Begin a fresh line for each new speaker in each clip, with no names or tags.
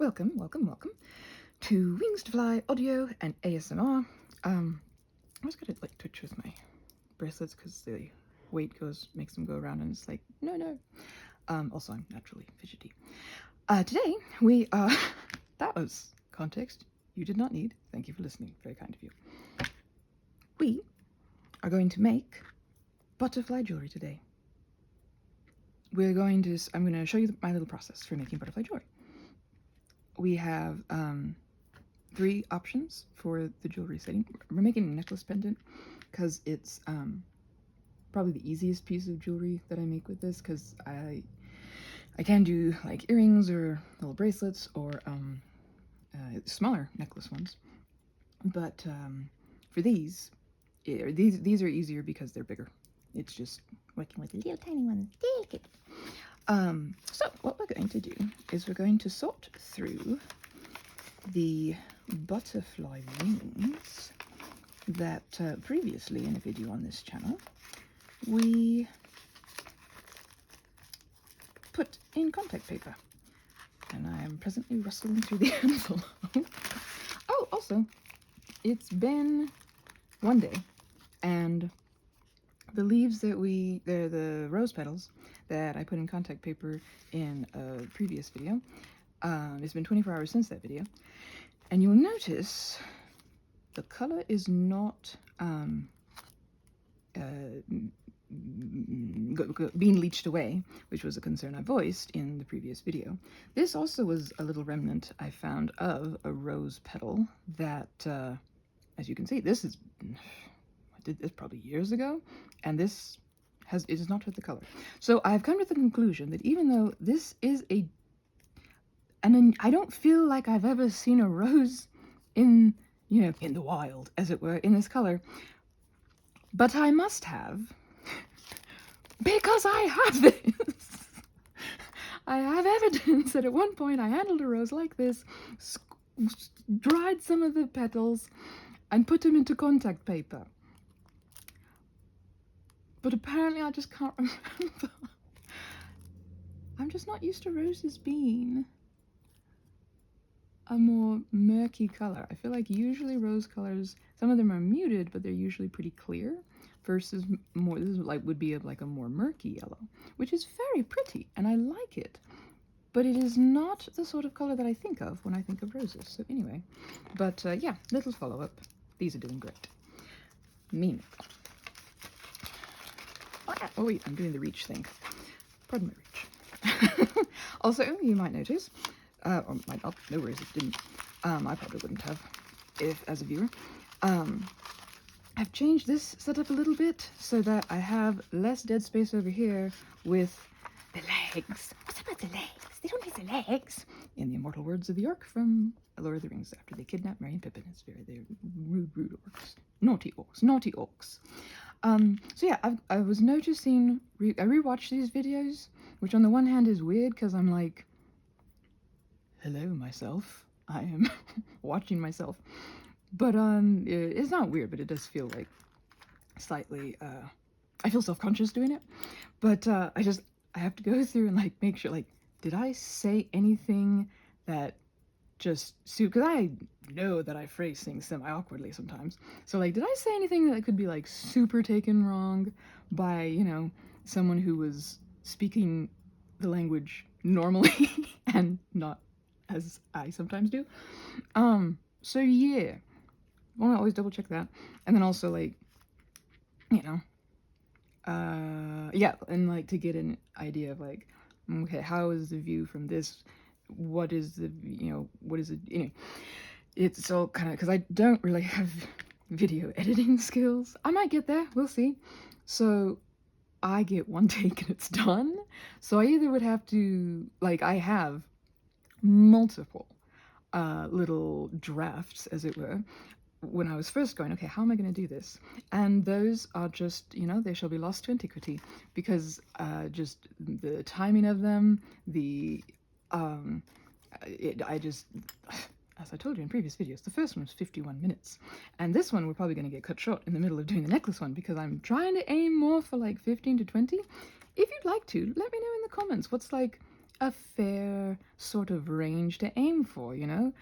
Welcome to Wings to Fly audio and ASMR. I was gonna like twitch with my bracelets because the weight makes them go around, and it's like no. Also, I'm naturally fidgety. Today we that was context you did not need. Thank you for listening. Very kind of you. We are going to make butterfly jewelry today. I'm going to show you my little process for making butterfly jewelry. We have 3 options for the jewelry setting. We're making a necklace pendant because it's probably the easiest piece of jewelry that I make with this, because I can do like earrings or little bracelets or smaller necklace ones, but for these are easier because they're bigger. It's just working with the little tiny ones. Delicate. So what we're going to do is we're going to sort through the butterfly wings that previously in a video on this channel we put in contact paper, and I am presently rustling through the envelope. Oh, also, it's been one day, and the leaves that the rose petals that I put in contact paper in a previous video, it's been 24 hours since that video, and you'll notice the color is not being leached away, which was a concern I voiced in the previous video. This also was a little remnant I found of a rose petal that, as you can see, I did this probably years ago, and it does not hurt the color. So I've come to the conclusion that even though this is and I don't feel like I've ever seen a rose in the wild, as it were, in this color, but I must have, because I have this. I have evidence that at one point I handled a rose like this, dried some of the petals, and put them into contact paper. But apparently I just can't remember. I'm just not used to roses being a more murky color. I feel like usually rose colors, some of them are muted, but they're usually pretty clear, versus this would be like a more murky yellow, which is very pretty, and I like it. But it is not the sort of color that I think of when I think of roses. So anyway, but yeah, little follow-up. These are doing great. Meanwhile, oh wait, I'm doing the reach thing. Pardon my reach. Also, you might notice, or might not, no worries if you didn't, I probably wouldn't have, if as a viewer, I've changed this setup a little bit so that I have less dead space over here with the legs. What's about the legs? They don't need the legs. In the immortal words of the orc from Lord of the Rings, after they kidnap Merry and Pippin, they're rude orcs. Naughty orcs. So yeah, I was noticing, I rewatched these videos, which on the one hand is weird because I'm like, hello myself, I am watching myself. But it's not weird, but it does feel like slightly, I feel self-conscious doing it. But I have to go through and like make sure, like, did I say anything that just because I know that I phrase things semi-awkwardly sometimes. So like, did I say anything that could be like super taken wrong by, someone who was speaking the language normally and not as I sometimes do? So yeah, I want to always double check that. And then also like, yeah, and like to get an idea of like, okay, how is the view from this? What is the, what is it, it's all kind of, because I don't really have video editing skills. I might get there, we'll see. So I get one take and it's done. So I either would have to, like, I have multiple little drafts, as it were, when I was first going, okay, how am I going to do this? And those are just, they shall be lost to antiquity, because just the timing of them, as I told you in previous videos, the first one was 51 minutes. And this one we're probably going to get cut short in the middle of doing the necklace one, because I'm trying to aim more for like 15 to 20. If you'd like to, let me know in the comments what's like a fair sort of range to aim for, you know?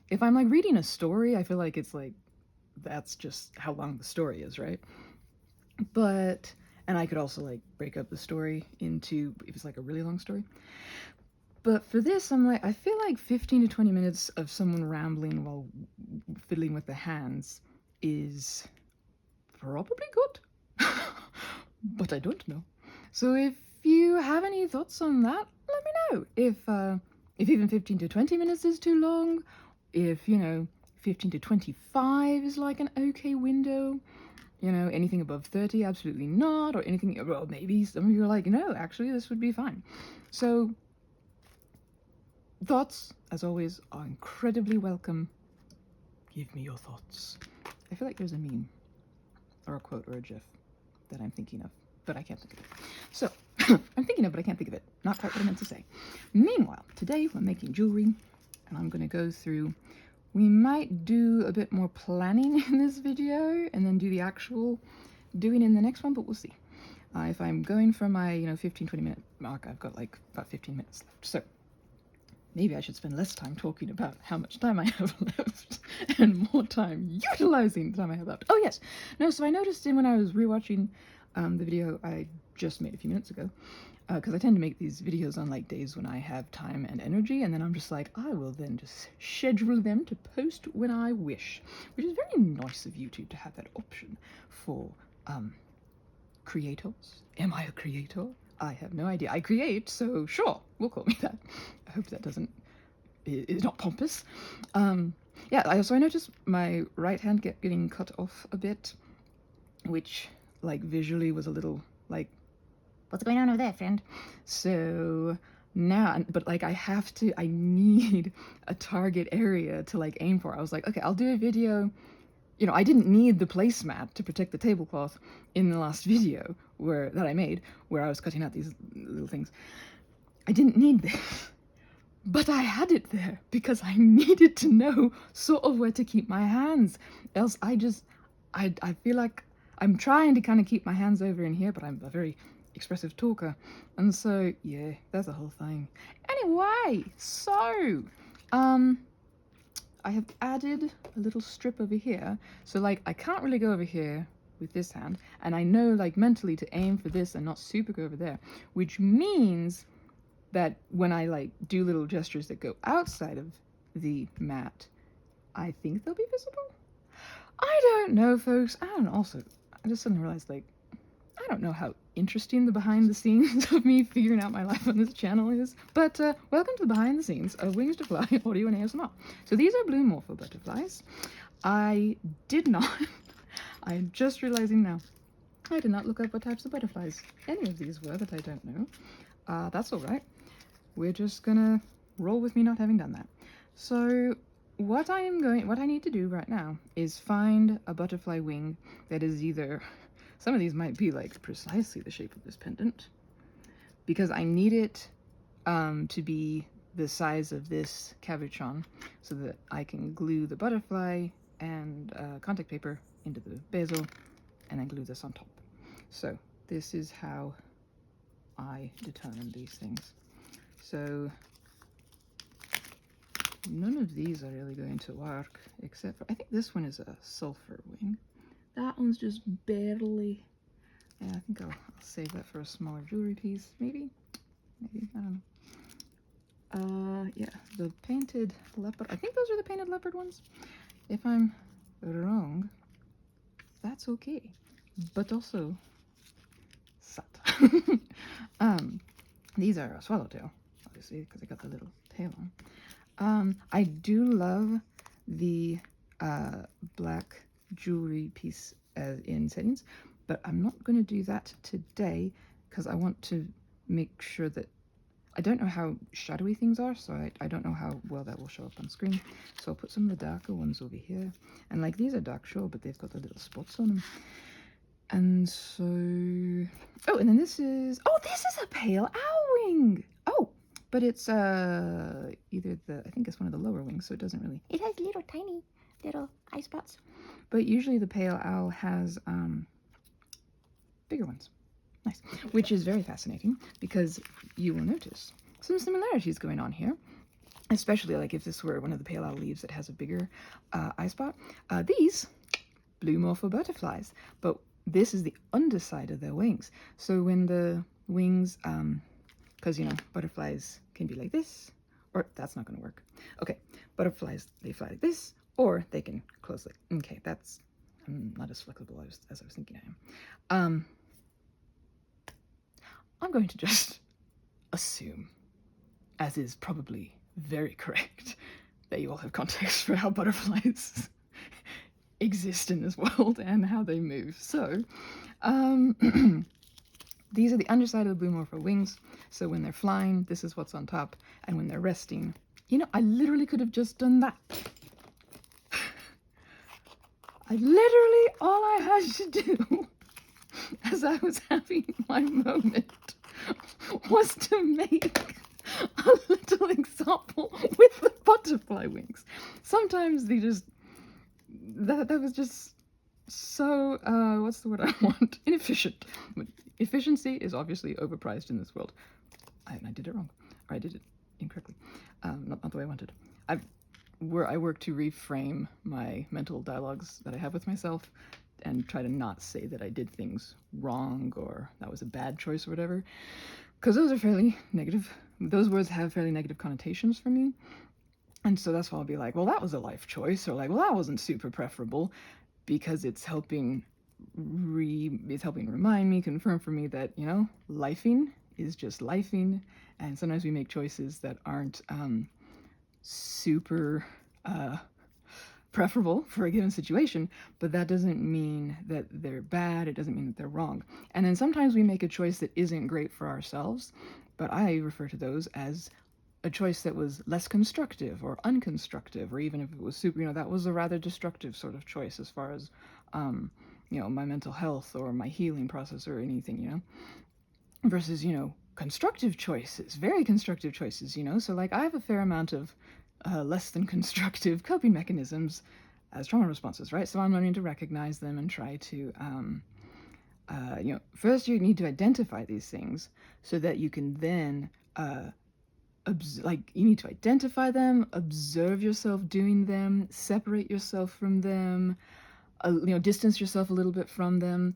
If I'm like reading a story, I feel like it's like, that's just how long the story is, right? But, and I could also like break up the story into, if it's like a really long story. But for this, I'm like, I feel like 15 to 20 minutes of someone rambling while fiddling with the hands is probably good. But I don't know. So if you have any thoughts on that, let me know. If even 15 to 20 minutes is too long, if, you know, 15 to 25 is like an okay window, you know, anything above 30, absolutely not, or anything, well, maybe some of you are like, no, actually, this would be fine. So, thoughts, as always, are incredibly welcome. Give me your thoughts. I feel like there's a meme, or a quote, or a gif that I'm thinking of, but I can't think of it. So, I'm thinking of it, but I can't think of it. Not quite what I meant to say. Meanwhile, today we're making jewelry, and I'm going to go through. We might do a bit more planning in this video, and then do the actual doing in the next one, but we'll see. If I'm going for my, 15-20 minute mark, I've got like about 15 minutes left. So maybe I should spend less time talking about how much time I have left and more time utilizing the time I have left. Oh yes, no, so I noticed when I was rewatching the video I just made a few minutes ago, because I tend to make these videos on like days when I have time and energy, and then I'm just like, I will then just schedule them to post when I wish, which is very nice of YouTube to have that option for creators. Am I a creator? I have no idea. I create, so sure, we'll call me that. I hope that is not pompous. Yeah, so I noticed my right hand getting cut off a bit, which like visually was a little like, what's going on over there, friend? So now, but like I need a target area to like aim for. I was like, okay, I'll do a video. You know, I didn't need the placemat to protect the tablecloth in the last video that I made, where I was cutting out these little things. I didn't need this, but I had it there because I needed to know sort of where to keep my hands. Else I feel like I'm trying to kind of keep my hands over in here, but I'm a very expressive talker, and so yeah, that's the whole thing. Anyway, so I have added a little strip over here, so like I can't really go over here with this hand, and I know like mentally to aim for this and not super go over there, which means that when I like do little gestures that go outside of the mat, I think they'll be visible. I don't know, folks. I don't know. Also, I just suddenly realized, like, I don't know how interesting the behind the scenes of me figuring out my life on this channel is, but welcome to the behind the scenes of Wings to Fly audio and ASMR. So these are blue morpho butterflies. I did not, I'm just realizing now, I did not look up what types of butterflies any of these were that I don't know. That's all right. We're just gonna roll with me not having done that. So what I need to do right now is find a butterfly wing that is either, some of these might be like precisely the shape of this pendant, because I need it to be the size of this cabochon so that I can glue the butterfly and contact paper into the bezel and then glue this on top. So this is how I determine these things. So none of these are really going to work, except for, I think this one is a sulfur wing. That one's just barely, yeah, I think I'll save that for a smaller jewelry piece, maybe, I don't know. Yeah, the painted leopard, I think those are the painted leopard ones. If I'm wrong, that's okay, but also sat. These are a swallowtail, obviously, because I got the little tail on. I do love the black jewelry piece in settings, but I'm not going to do that today because I want to make sure that, I don't know how shadowy things are, so I don't know how well that will show up on screen. So I'll put some of the darker ones over here, and like these are dark, sure, but they've got the little spots on them. And so, oh, and then this is a pale owl wing. Oh, but it's either I think it's one of the lower wings, so it doesn't really, it has little tiny little eye spots, but usually the pale owl has bigger ones. Nice. Which is very fascinating because you will notice some similarities going on here, especially like if this were one of the pale owl leaves that has a bigger eye spot. These blue morpho butterflies, but this is the underside of their wings. So when the wings, because you know, butterflies can be like this, or that's not going to work. Okay, butterflies, they fly like this, or they can close like, okay, that's not as flexible as I was thinking I am. I'm going to just assume, as is probably very correct, that you all have context for how butterflies exist in this world and how they move. So, these are the underside of the blue morpho wings. So when they're flying, this is what's on top, and when they're resting, you know, I literally could have just done that. All I had to do as I was having my moment was to make a little example with the butterfly wings. Sometimes they just, that was just so, what's the word I want? Inefficient. Efficiency is obviously overpriced in this world. I did it wrong, or I did it incorrectly. Not the way I wanted. I work to reframe my mental dialogues that I have with myself and try to not say that I did things wrong or that was a bad choice or whatever, because those are fairly negative. Those words have fairly negative connotations for me, and so that's why I'll be like, well, that was a life choice, or like, well, that wasn't super preferable, because it's helping remind me, confirm for me that, you know, lifing is just lifing, and sometimes we make choices that aren't super preferable for a given situation, but that doesn't mean that they're bad, it doesn't mean that they're wrong. And then sometimes we make a choice that isn't great for ourselves, but I refer to those as a choice that was less constructive or unconstructive, or even if it was super, you know, that was a rather destructive sort of choice as far as, you know, my mental health or my healing process or anything, you know, versus, you know, constructive choices, very constructive choices, you know. So like I have a fair amount of less than constructive coping mechanisms as trauma responses, right? So I'm learning to recognize them and try to, you know, first you need to identify these things so that you can then, you need to identify them, observe yourself doing them, separate yourself from them, you know, distance yourself a little bit from them,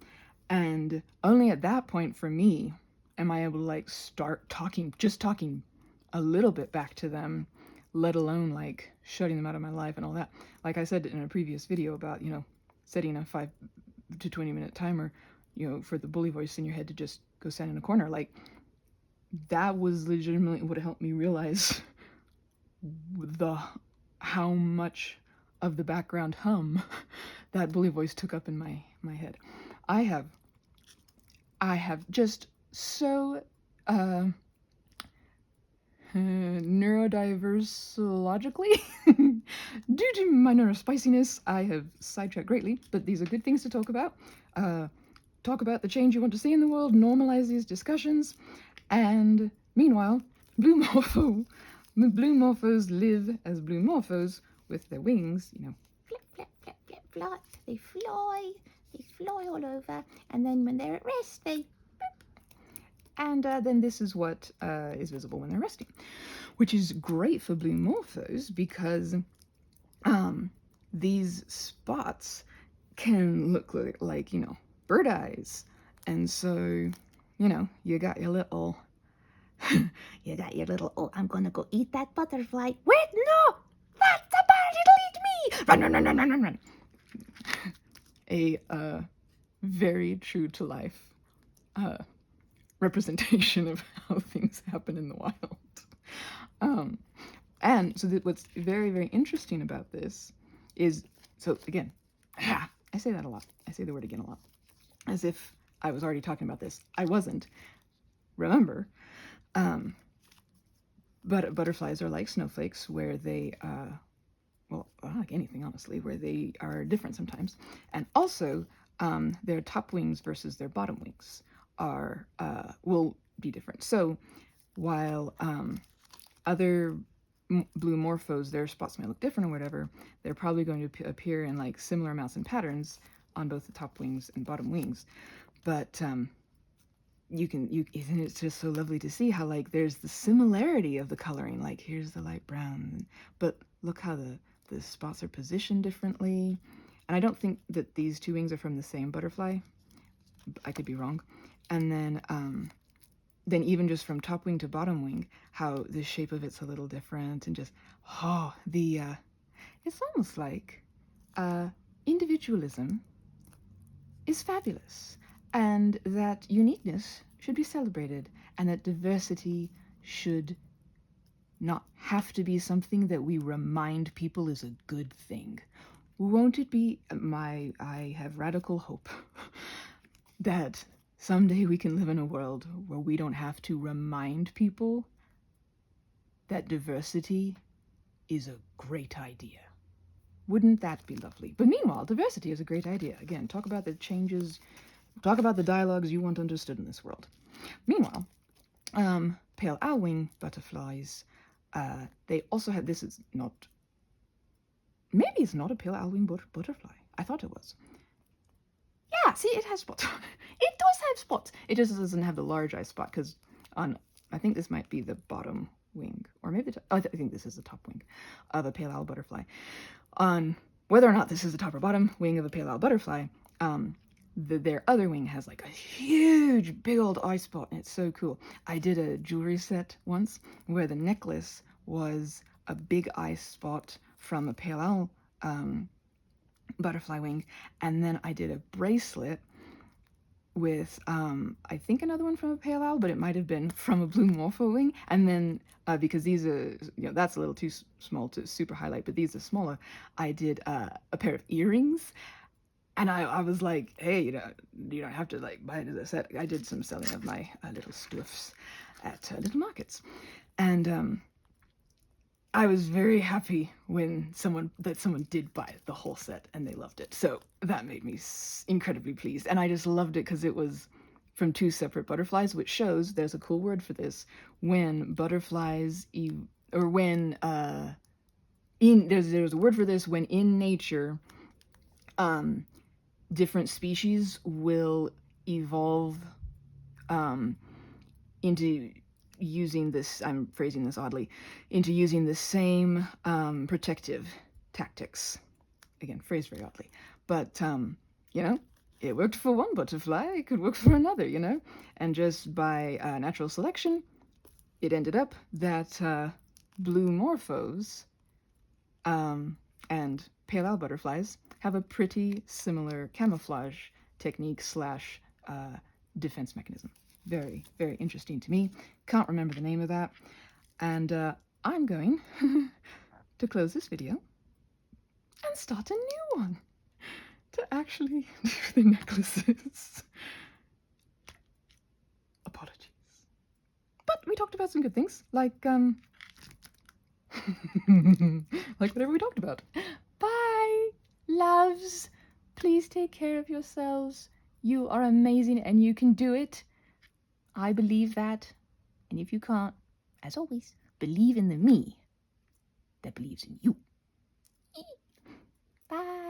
and only at that point, for me, am I able to like start talking a little bit back to them, let alone like shutting them out of my life and all that. Like I said in a previous video about, you know, setting a 5 to 20 minute timer, you know, for the bully voice in your head to just go stand in a corner, like that was legitimately what helped me realize how much of the background hum that bully voice took up in my head. I have just so neurodiversologically due to my neurospiciness, I have sidetracked greatly, but these are good things to talk about. Talk about the change you want to see in the world, normalize these discussions, and meanwhile, blue morphos live as blue morphos with their wings, you know,
Flip, flip, flip, flip, flop. They fly all over, and then when they're at rest, they boop.
And then this is what is visible when they're resting, which is great for blue morphos because these spots can look like, you know, bird eyes. And so, you know, you got your little,
oh, I'm gonna go eat that butterfly. Wait, no! That's a bird, it'll eat me! Run, run, run, run, run, run, run.
A very true to life representation of how things happen in the wild. And so what's very, very interesting about this is, so again, I say that a lot. I say the word again a lot, as if I was already talking about this. I wasn't. Remember, but butterflies are like snowflakes, where they, well, like anything, honestly, where they are different sometimes. And also, their top wings versus their bottom wings will be different. So while other blue morphos, their spots might look different or whatever, they're probably going to appear in like similar amounts and patterns on both the top wings and bottom wings. But isn't it just so lovely to see how like there's the similarity of the coloring, like here's the light brown, but look how the spots are positioned differently. And I don't think that these two wings are from the same butterfly. I could be wrong. And then even just from top wing to bottom wing, how the shape of it's a little different, and just it's almost like individualism is fabulous, and that uniqueness should be celebrated, and that diversity should not have to be something that we remind people is a good thing. Won't it be I have radical hope that someday we can live in a world where we don't have to remind people that diversity is a great idea. Wouldn't that be lovely? But meanwhile, diversity is a great idea. Again, talk about the changes, talk about the dialogues you want understood in this world. Meanwhile, pale owl wing butterflies, they also have, this is not, maybe it's not a pale owl wing butterfly. I thought it was. Yeah, see, it has spots. It does have spots. It just doesn't have the large eye spot, because on, I think this might be the bottom wing, or maybe I think this is the top wing of a pale owl butterfly. On whether or not this is the top or bottom wing of a pale owl butterfly, their other wing has like a huge big old eye spot, and it's so cool. I did a jewelry set once where the necklace was a big eye spot from a pale owl butterfly wing, and then I did a bracelet with I think another one from a pale owl, but it might have been from a blue morpho wing. And then because these are, that's a little too small to super highlight, but these are smaller, I did a pair of earrings. And I was like, hey, you don't have to like buy it as a set. I did some selling of my little stuffs at little markets, and I was very happy when someone did buy the whole set and they loved it. So that made me incredibly pleased, and I just loved it because it was from two separate butterflies, which shows there's a cool word for this. When butterflies there's a word for this when in nature, different species will evolve into using this, I'm phrasing this oddly, into using the same protective tactics. Again, phrased very oddly. But, it worked for one butterfly, it could work for another, And just by natural selection, it ended up that blue morphos and pale owl butterflies have a pretty similar camouflage technique / defense mechanism. Very, very interesting to me. Can't remember the name of that. And I'm going to close this video and start a new one to actually do the necklaces. Apologies. But we talked about some good things, like like whatever we talked about. Bye, loves. Please take care of yourselves. You are amazing and you can do it. I believe that. And if you can't, as always, believe in the me that believes in you. Bye.